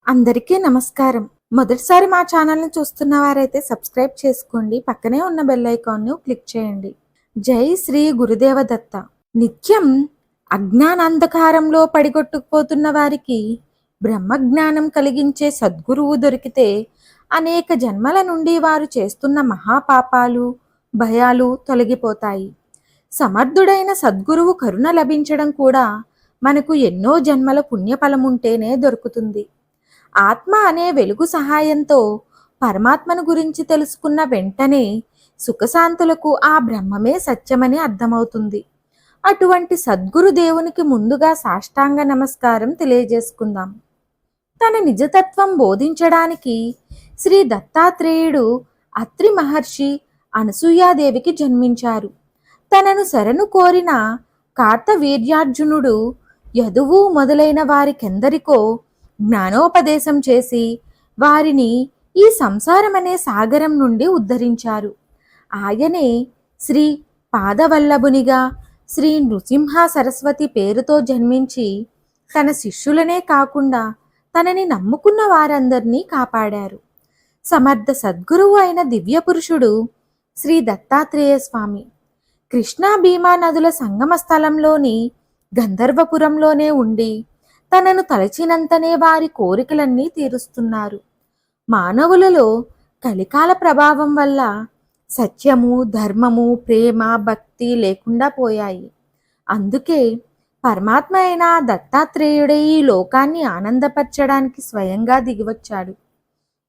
అందరికీ నమస్కారం. మొదటిసారి మా ఛానల్ని చూస్తున్న వారైతే సబ్స్క్రైబ్ చేసుకోండి. పక్కనే ఉన్న బెల్ ఐకాన్ను క్లిక్ చేయండి. జై శ్రీ గురుదేవ దత్త. నిత్యం అజ్ఞానాంధకారంలో పడిగొట్టుకుపోతున్న వారికి బ్రహ్మజ్ఞానం కలిగించే సద్గురువు దొరికితే అనేక జన్మల నుండి వారు చేస్తున్న మహాపాపాలు, భయాలు తొలగిపోతాయి. సమర్థుడైన సద్గురువు కరుణ లభించడం కూడా మనకు ఎన్నో జన్మల పుణ్యఫలముంటేనే దొరుకుతుంది. ఆత్మ అనే వెలుగు సహాయంతో పరమాత్మను గురించి తెలుసుకున్న వెంటనే సుఖశాంతులకు ఆ బ్రహ్మమే సత్యమని అర్థమవుతుంది. అటువంటి సద్గురు దేవునికి ముందుగా సాష్టాంగ నమస్కారం తెలియజేసుకుందాం. తన నిజతత్వం బోధించడానికి శ్రీ దత్తాత్రేయుడు అత్రి మహర్షి అనసూయాదేవికి జన్మించారు. తనను శరణు కోరిన కార్తవీర్యార్జునుడు యదువు మొదలైన వారికెందరికో జ్ఞానోపదేశం చేసి వారిని ఈ సంసారమనే సాగరం నుండి ఉద్ధరించారు. ఆయనే శ్రీ పాదవల్లభునిగా శ్రీ నృసింహ సరస్వతి పేరుతో జన్మించి తన శిష్యులనే కాకుండా తనని నమ్ముకున్న వారందరినీ కాపాడారు. సమర్థ సద్గురువు అయిన దివ్య పురుషుడు శ్రీ దత్తాత్రేయ స్వామి కృష్ణా భీమా నదుల సంగమ స్థలంలోని గంధర్వపురంలోనే ఉండి తనను తలచినంతనే వారి కోరికలన్నీ తీరుస్తున్నారు. మానవులలో కలికాల ప్రభావం వల్ల సత్యము, ధర్మము, ప్రేమ, భక్తి లేకుండా పోయాయి. అందుకే పరమాత్మ అయిన దత్తాత్రేయుడే ఈ లోకాన్ని ఆనందపరచడానికి స్వయంగా దిగివచ్చాడు.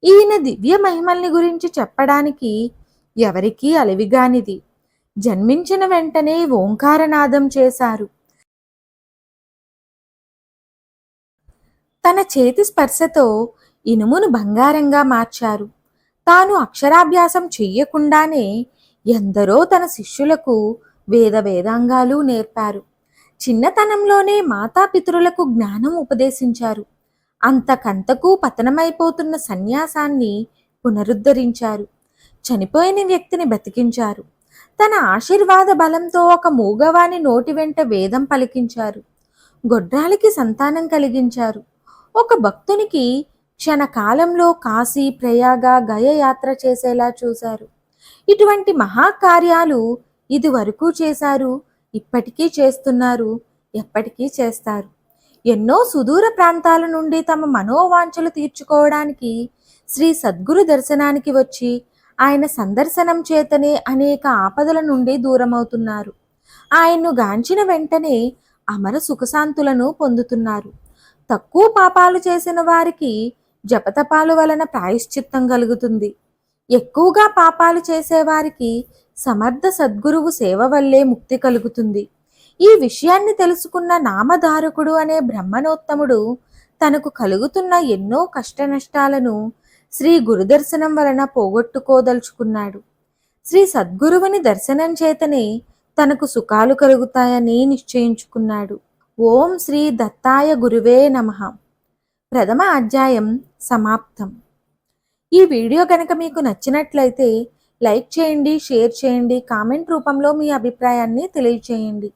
ఈయన దివ్య మహిమల్ని గురించి చెప్పడానికి ఎవరికీ అలివిగానిది. జన్మించిన వెంటనే ఓంకారనాదం చేశారు. తన చేతి స్పర్శతో ఇనుమును బంగారంగా మార్చారు. తాను అక్షరాభ్యాసం చెయ్యకుండానే ఎందరో తన శిష్యులకు వేదాంగాలు నేర్పారు. చిన్నతనంలోనే మాతాపితరులకు జ్ఞానం ఉపదేశించారు. అంతకంతకు పతనమైపోతున్న సన్యాసాన్ని పునరుద్ధరించారు. చనిపోయిన వ్యక్తిని బతికించారు. తన ఆశీర్వాద బలంతో ఒక మూగవాని నోటి వెంట వేదం పలికించారు. గొడ్రాలికి సంతానం కలిగించారు. ఒక భక్తునికి క్షణకాలంలో కాశీ, ప్రయాగ, గయ యాత్ర చేసేలా చూశారు. ఇటువంటి మహాకార్యాలు ఇది వరకు చేశారు, ఇప్పటికీ చేస్తున్నారు, ఎప్పటికీ చేస్తారు. ఎన్నో సుదూర ప్రాంతాల నుండి తమ మనోవాంఛలు తీర్చుకోవడానికి శ్రీ సద్గురు దర్శనానికి వచ్చి ఆయన సందర్శనం చేతనే అనేక ఆపదల నుండి దూరమవుతున్నారు. ఆయన్ను గాంచిన వెంటనే అమర సుఖశాంతులను పొందుతున్నారు. తక్కువ పాపాలు చేసిన వారికి జపతపాల వలన ప్రాయశ్చిత్తం కలుగుతుంది. ఎక్కువగా పాపాలు చేసేవారికి సమర్థ సద్గురువు సేవ వల్లే ముక్తి కలుగుతుంది. ఈ విషయాన్ని తెలుసుకున్న నామధారకుడు అనే బ్రహ్మణోత్తముడు తనకు కలుగుతున్న ఎన్నో కష్ట నష్టాలను శ్రీ గురుదర్శనం వలన పోగొట్టుకోదలుచుకున్నాడు. శ్రీ సద్గురువుని దర్శనం చేతనే తనకు సుఖాలు కలుగుతాయని నిశ్చయించుకున్నాడు. ఓం శ్రీ దత్తాయ గురువే నమః. ప్రథమ అధ్యాయం సమాప్తం. ఈ వీడియో కనుక మీకు నచ్చినట్లయితే లైక్ చేయండి, షేర్ చేయండి, కామెంట్ రూపంలో మీ అభిప్రాయాన్ని తెలియచేయండి.